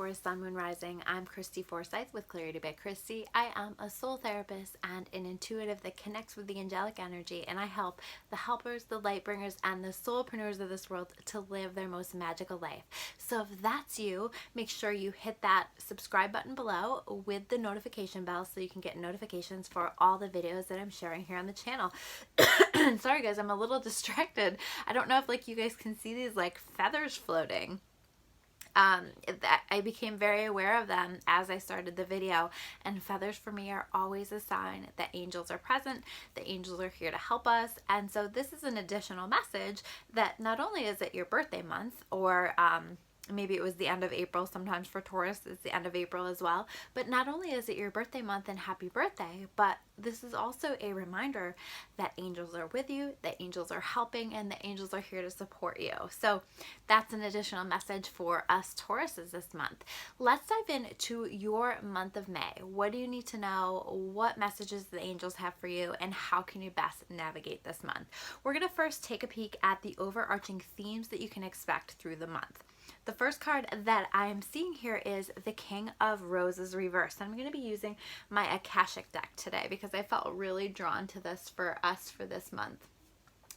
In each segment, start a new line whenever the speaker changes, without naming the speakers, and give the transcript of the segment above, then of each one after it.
Taurus Sun, Moon, Rising. I'm Christy Forsyth with Clarity by Christy. I am a soul therapist and an intuitive that connects with the angelic energy, and I help the helpers, the light bringers, and the soulpreneurs of this world to live their most magical life. So if that's you, make sure you hit that subscribe button below with the notification bell so you can get notifications for all the videos that I'm sharing here on the channel. Sorry guys, I'm a little distracted. I don't know if you guys can see these feathers floating. That I became very aware of them as I started the video, and feathers for me are always a sign that angels are present, that angels are here to help us. And so this is an additional message that not only is it your birthday month, or maybe it was the end of April, sometimes for Taurus it's the end of April as well, but not only is it your birthday month and happy birthday, but this is also a reminder that angels are with you, that angels are helping, and that angels are here to support you. So that's an additional message for us Tauruses this month. Let's dive into your month of May. What do you need to know? What messages the angels have for you, and how can you best navigate this month? We're going to first take a peek at the overarching themes that you can expect through the month. The first card that I am seeing here is the King of Roses reversed. I'm going to be using my Akashic deck today because I felt really drawn to this for us for this month.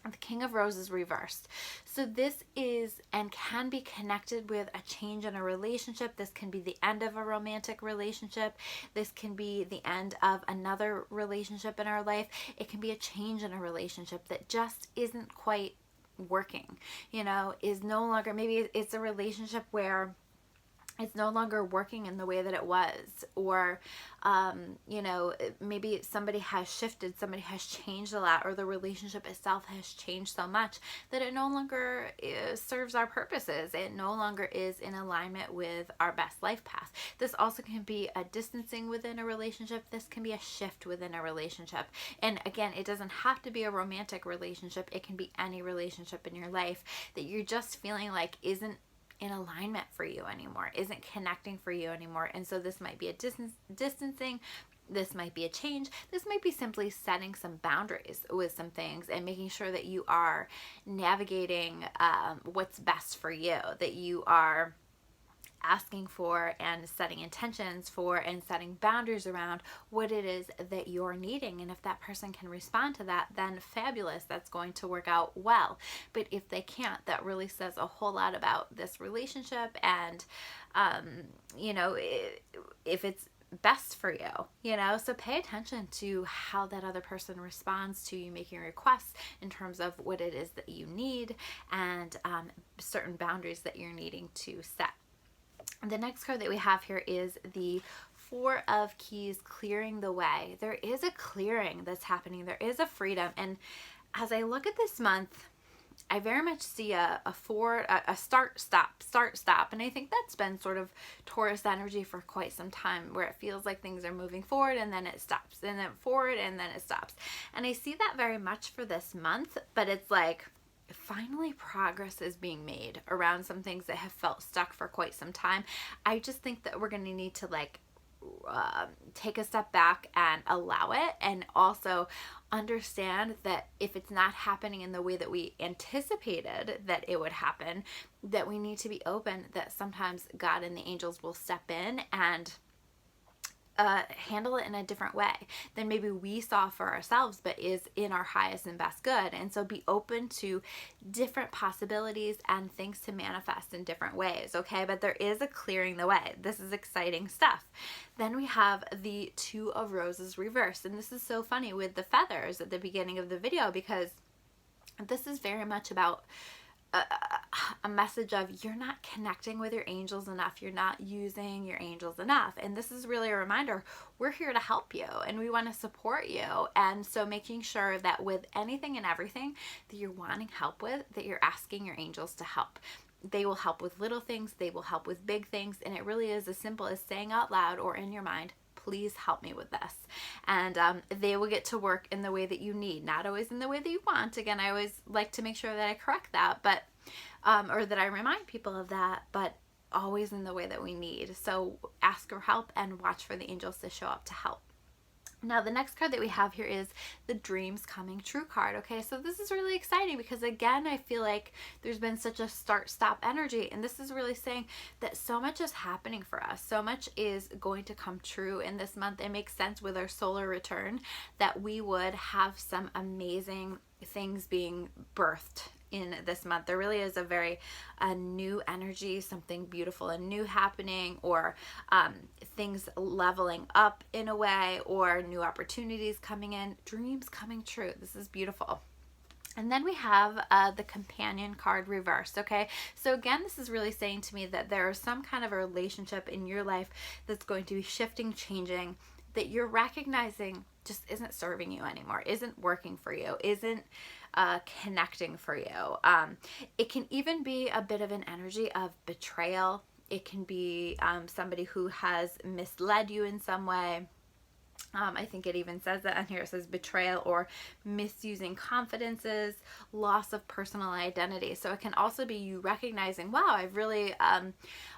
The King of Roses reversed. So this is and can be connected with a change in a relationship. This can be the end of a romantic relationship. This can be the end of another relationship in our life. It can be a change in a relationship that just isn't quite working, is no longer, maybe it's a relationship where it's no longer working in the way that it was, or maybe somebody has shifted, somebody has changed a lot, or the relationship itself has changed so much that it no longer serves our purposes. It no longer is in alignment with our best life path. This also can be a distancing within a relationship. This can be a shift within a relationship. And again, it doesn't have to be a romantic relationship. It can be any relationship in your life that you're just feeling like isn't in alignment for you anymore, isn't connecting for you anymore. And so this might be a distancing, this might be a change, this might be simply setting some boundaries with some things and making sure that you are navigating what's best for you, that you are asking for and setting intentions for and setting boundaries around what it is that you're needing. And if that person can respond to that, then fabulous, that's going to work out well. But if they can't, that really says a whole lot about this relationship and if it's best for you, so pay attention to how that other person responds to you making requests in terms of what it is that you need and certain boundaries that you're needing to set. The next card that we have here is the Four of Keys, clearing the way. There is a clearing that's happening. There is a freedom. And as I look at this month, I very much see a start, stop. And I think that's been sort of Taurus energy for quite some time, where it feels like things are moving forward and then it stops, and then forward and then it stops. And I see that very much for this month, but it's like, finally progress is being made around some things that have felt stuck for quite some time. I just think that we're going to need to take a step back and allow it, and also understand that if it's not happening in the way that we anticipated that it would happen, that we need to be open that sometimes God and the angels will step in and handle it in a different way than maybe we saw for ourselves, but is in our highest and best good. And so be open to different possibilities and things to manifest in different ways, okay? But there is a clearing the way. This is exciting stuff. Then we have the Two of Roses reversed. And this is so funny with the feathers at the beginning of the video, because this is very much about a message of you're not connecting with your angels enough, you're not using your angels enough. And this is really a reminder, we're here to help you and we want to support you. And so making sure that with anything and everything that you're wanting help with, that you're asking your angels to help. They will help with little things, they will help with big things, and it really is as simple as saying out loud or in your mind, please help me with this. And they will get to work in the way that you need, not always in the way that you want. Again, I always like to make sure that I correct that, but or that I remind people of that, but always in the way that we need. So ask for help and watch for the angels to show up to help. Now, the next card that we have here is the Dreams Coming True card. Okay, so this is really exciting because, again, I feel like there's been such a start-stop energy, and this is really saying that so much is happening for us. So much is going to come true in this month. It makes sense with our solar return that we would have some amazing things being birthed in this month. There really is a new energy, something beautiful and new happening, or things leveling up in a way, or new opportunities coming in, dreams coming true. This is beautiful. And then we have the Companion card reversed, okay? So again, this is really saying to me that there is some kind of a relationship in your life that's going to be shifting, changing, that you're recognizing just isn't serving you anymore, isn't working for you, isn't connecting for you. It can even be a bit of an energy of betrayal. It can be somebody who has misled you in some way. I think it even says that on here. It says betrayal or misusing confidences, loss of personal identity. So it can also be you recognizing, wow, I've really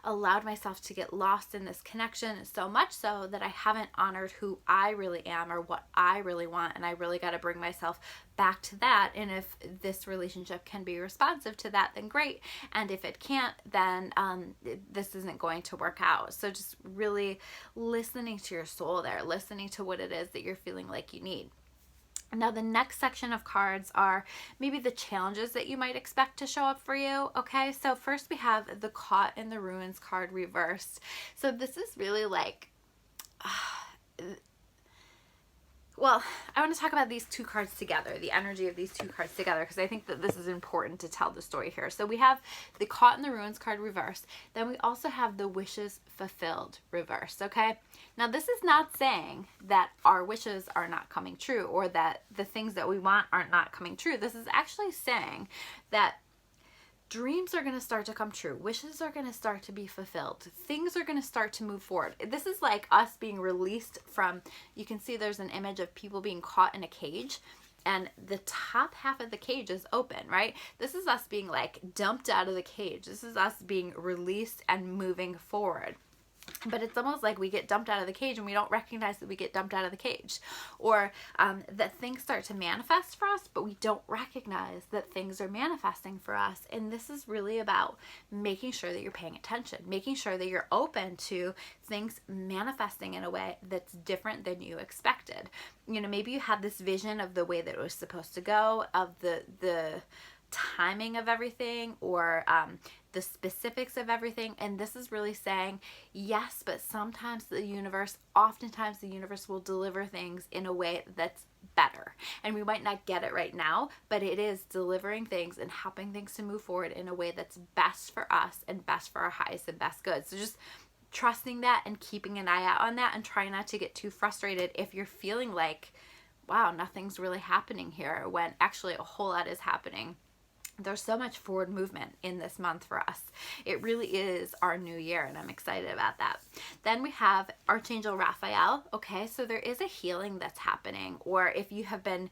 allowed myself to get lost in this connection, so much so that I haven't honored who I really am or what I really want, and I really got to bring myself back to that. And if this relationship can be responsive to that, then great. And if it can't, then this isn't going to work out. So just really listening to your soul there, listening to what it is that you're feeling like you need. Now, the next section of cards are maybe the challenges that you might expect to show up for you. Okay, so first we have the Caught in the Ruins card reversed. So this is really like, well, I want to talk about these two cards together, the energy of these two cards together, because I think that this is important to tell the story here. So we have the Caught in the Ruins card reversed. Then we also have the Wishes Fulfilled reversed, okay? Now, this is not saying that our wishes are not coming true or that the things that we want are not coming true. This is actually saying that dreams are going to start to come true. Wishes are going to start to be fulfilled. Things are going to start to move forward. This is like us being released from, you can see there's an image of people being caught in a cage, and the top half of the cage is open, right? This is us being like dumped out of the cage. This is us being released and moving forward. But it's almost like we get dumped out of the cage and we don't recognize that we get dumped out of the cage, or that things start to manifest for us, but we don't recognize that things are manifesting for us. And this is really about making sure that you're paying attention, making sure that you're open to things manifesting in a way that's different than you expected. You know, maybe you had this vision of the way that it was supposed to go, of the timing of everything, or the specifics of everything, and this is really saying yes, but sometimes oftentimes the universe will deliver things in a way that's better, and we might not get it right now, but it is delivering things and helping things to move forward in a way that's best for us and best for our highest and best good. So just trusting that and keeping an eye out on that, and trying not to get too frustrated if you're feeling like, wow, nothing's really happening here, when actually a whole lot is happening. There's so much forward movement in this month for us. It really is our new year, and I'm excited about that. Then we have Archangel Raphael. Okay, so there is a healing that's happening, or if you have been,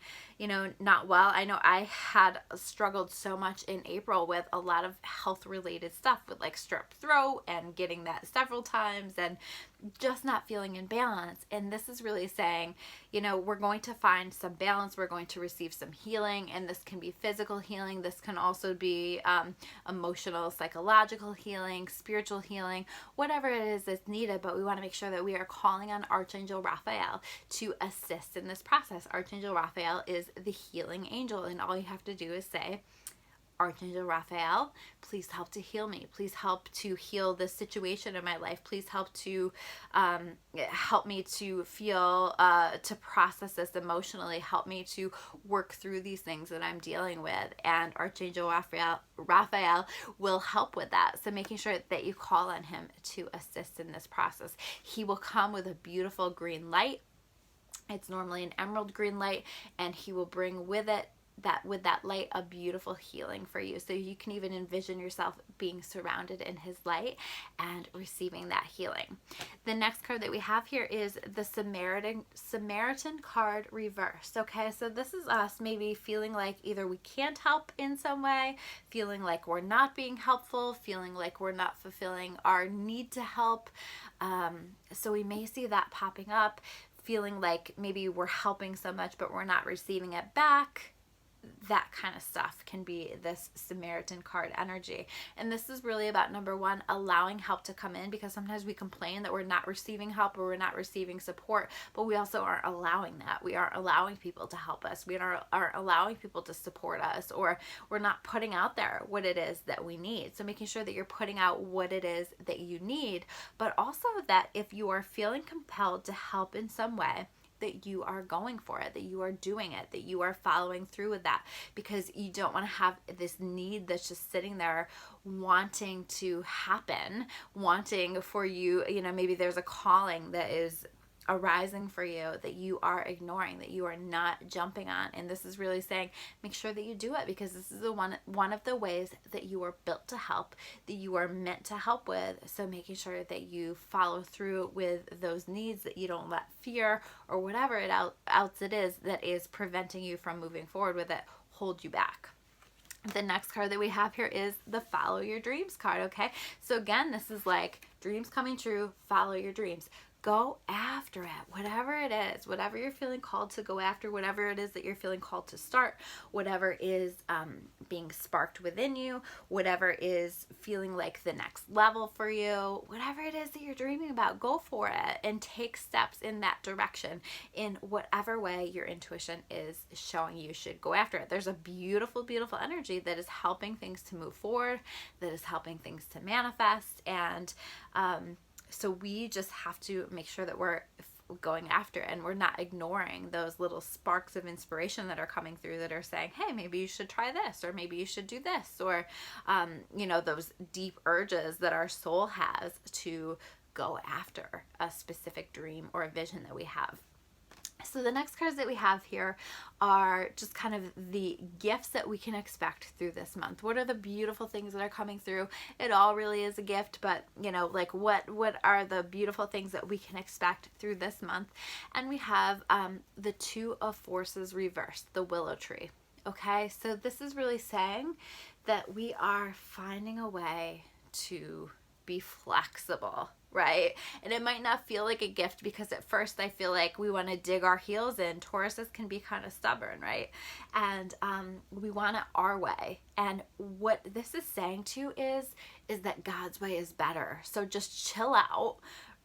not well. I know I had struggled so much in April with a lot of health related stuff, with like strep throat and getting that several times and just not feeling in balance. And this is really saying, we're going to find some balance. We're going to receive some healing, and this can be physical healing. This can also be emotional, psychological healing, spiritual healing, whatever it is that's needed. But we want to make sure that we are calling on Archangel Raphael to assist in this process. Archangel Raphael is the healing angel, and all you have to do is say, Archangel Raphael, please help to heal me. Please help to heal this situation in my life. Please help to help me to feel, to process this emotionally. Help me to work through these things that I'm dealing with. And Archangel Raphael will help with that. So making sure that you call on him to assist in this process. He will come with a beautiful green light. It's normally an emerald green light, and he will bring with it that light a beautiful healing for you. So you can even envision yourself being surrounded in his light and receiving that healing. The next card that we have here is the Samaritan card reversed. Okay, so this is us maybe feeling like either we can't help in some way, feeling like we're not being helpful, feeling like we're not fulfilling our need to help. So we may see that popping up. feeling like maybe we're helping so much, but we're not receiving it back. That kind of stuff can be this Samaritan card energy. And this is really about, number one, allowing help to come in, because sometimes we complain that we're not receiving help or we're not receiving support, but we also aren't allowing that. We aren't allowing people to help us. We aren't allowing people to support us, or we're not putting out there what it is that we need. So making sure that you're putting out what it is that you need, but also that if you are feeling compelled to help in some way, that you are going for it, that you are doing it, that you are following through with that, because you don't want to have this need that's just sitting there wanting to happen, wanting for you, maybe there's a calling that is arising for you that you are ignoring, that you are not jumping on. And this is really saying, make sure that you do it, because this is the one of the ways that you are built to help, that you are meant to help with. So making sure that you follow through with those needs, that you don't let fear or whatever else it is that is preventing you from moving forward with it hold you back. The next card that we have here is the Follow Your Dreams card, okay? So again, this is like dreams coming true, follow your dreams. Go after it, whatever it is, whatever you're feeling called to go after, whatever it is that you're feeling called to start, whatever is being sparked within you, whatever is feeling like the next level for you, whatever it is that you're dreaming about, go for it and take steps in that direction in whatever way your intuition is showing you should go after it. There's a beautiful, beautiful energy that is helping things to move forward, that is helping things to manifest, and so we just have to make sure that we're going after it, and we're not ignoring those little sparks of inspiration that are coming through that are saying, hey, maybe you should try this, or maybe you should do this, or, those deep urges that our soul has to go after a specific dream or a vision that we have. So the next cards that we have here are just kind of the gifts that we can expect through this month. What are the beautiful things that are coming through? It all really is a gift, but what are the beautiful things that we can expect through this month? And we have the Two of Forces reversed, the willow tree. Okay, so this is really saying that we are finding a way to be flexible, right? And it might not feel like a gift, because at first I feel like we want to dig our heels in. Tauruses can be kind of stubborn, right? And we want it our way. And what this is saying too is that God's way is better. So just chill out,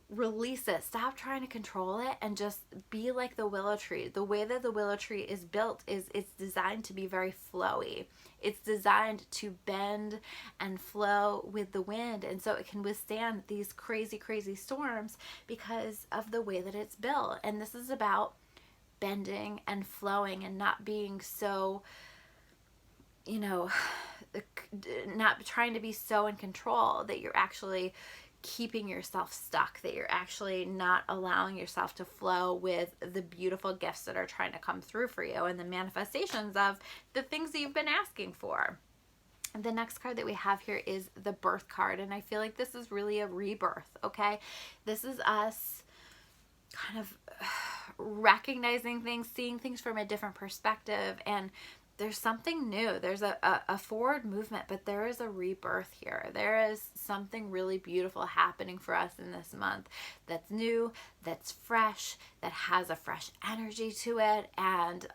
release it, stop trying to control it, and just be like the willow tree. The way that the willow tree is built is it's designed to be very flowy. It's designed to bend and flow with the wind, and so it can withstand these crazy, crazy storms because of the way that it's built. And this is about bending and flowing and not being so, not trying to be so in control that you're actually keeping yourself stuck, that you're actually not allowing yourself to flow with the beautiful gifts that are trying to come through for you and the manifestations of the things that you've been asking for. And the next card that we have here is the Birth card, and I feel like this is really a rebirth, okay? This is us kind of recognizing things, seeing things from a different perspective, and there's something new. There's a forward movement, but there is a rebirth here. There is something really beautiful happening for us in this month that's new, that's fresh, that has a fresh energy to it, and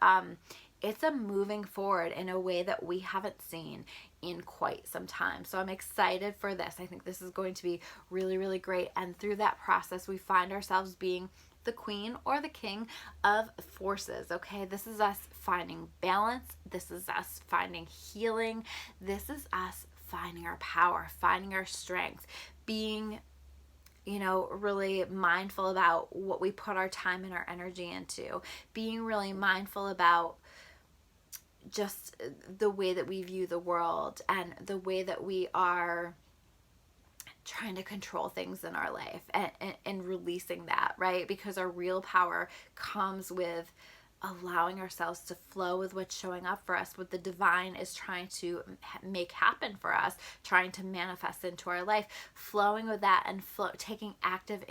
it's a moving forward in a way that we haven't seen in quite some time. So I'm excited for this. I think this is going to be really, really great, and through that process we find ourselves being the queen or the king of forces, okay? This is us finding balance. This is us finding healing. This is us finding our power, finding our strength, being, really mindful about what we put our time and our energy into, being really mindful about just the way that we view the world and the way that we are trying to control things in our life, and releasing that, right? Because our real power comes with allowing ourselves to flow with what's showing up for us, what the divine is trying to make happen for us, trying to manifest into our life, flowing with that, and taking active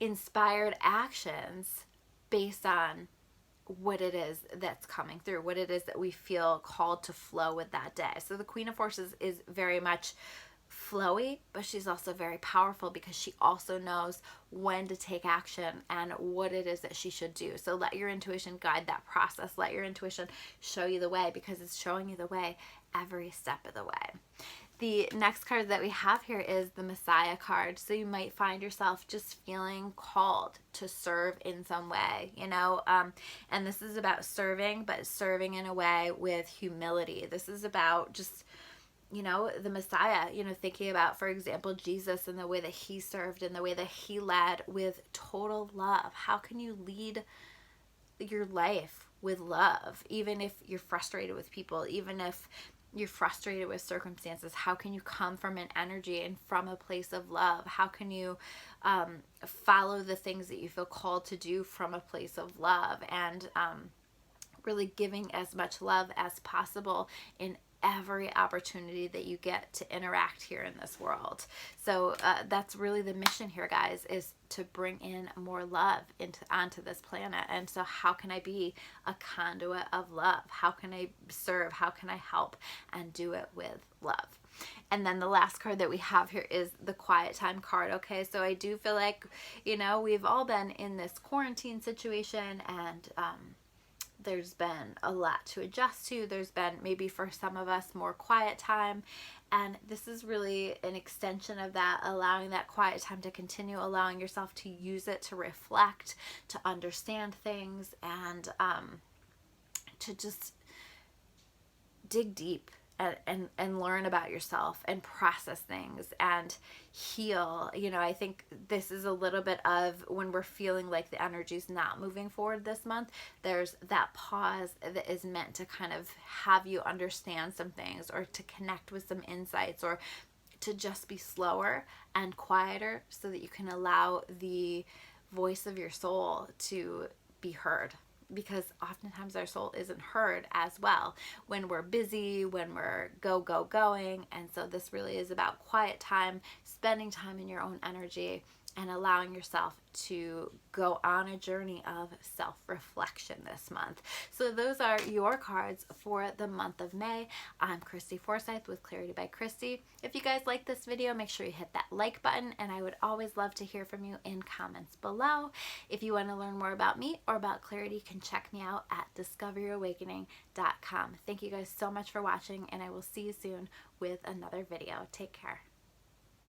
inspired actions based on what it is that's coming through, what it is that we feel called to flow with that day. So the Queen of Forces is very much flowy, but she's also very powerful because she also knows when to take action and what it is that she should do. So let your intuition guide that process. Let your intuition show you the way, because it's showing you the way every step of the way. The next card that we have here is the Messiah card. So you might find yourself just feeling called to serve in some way, and this is about serving, but serving in a way with humility. This is about just, the Messiah, thinking about, for example, Jesus and the way that he served and the way that he led with total love. How can you lead your life with love, even if you're frustrated with people, even if you're frustrated with circumstances? How can you come from an energy and from a place of love? How can you follow the things that you feel called to do from a place of love, and really giving as much love as possible in every opportunity that you get to interact here in this world? So that's really the mission here, guys, is to bring in more love onto this planet. And so how can I be a conduit of love? How can I serve? How can I help? And do it with love. And then the last card that we have here is the Quiet Time card. Okay, so I do feel like, we've all been in this quarantine situation, and there's been a lot to adjust to. There's been, maybe for some of us, more quiet time. And this is really an extension of that, allowing that quiet time to continue, allowing yourself to use it to reflect, to understand things, and to just dig deep and learn about yourself and process things and heal. I think this is a little bit of when we're feeling like the energy's not moving forward this month. There's that pause that is meant to kind of have you understand some things, or to connect with some insights, or to just be slower and quieter so that you can allow the voice of your soul to be heard. Because oftentimes our soul isn't heard as well when we're busy, when we're going. And so this really is about quiet time, spending time in your own energy, and allowing yourself to go on a journey of self-reflection this month. So those are your cards for the month of May. I'm Christy Forsyth with Clarity by Christy. If you guys like this video, make sure you hit that like button, and I would always love to hear from you in comments below. If you want to learn more about me or about Clarity, you can check me out at discoveryourawakening.com. Thank you guys so much for watching, and I will see you soon with another video. Take care.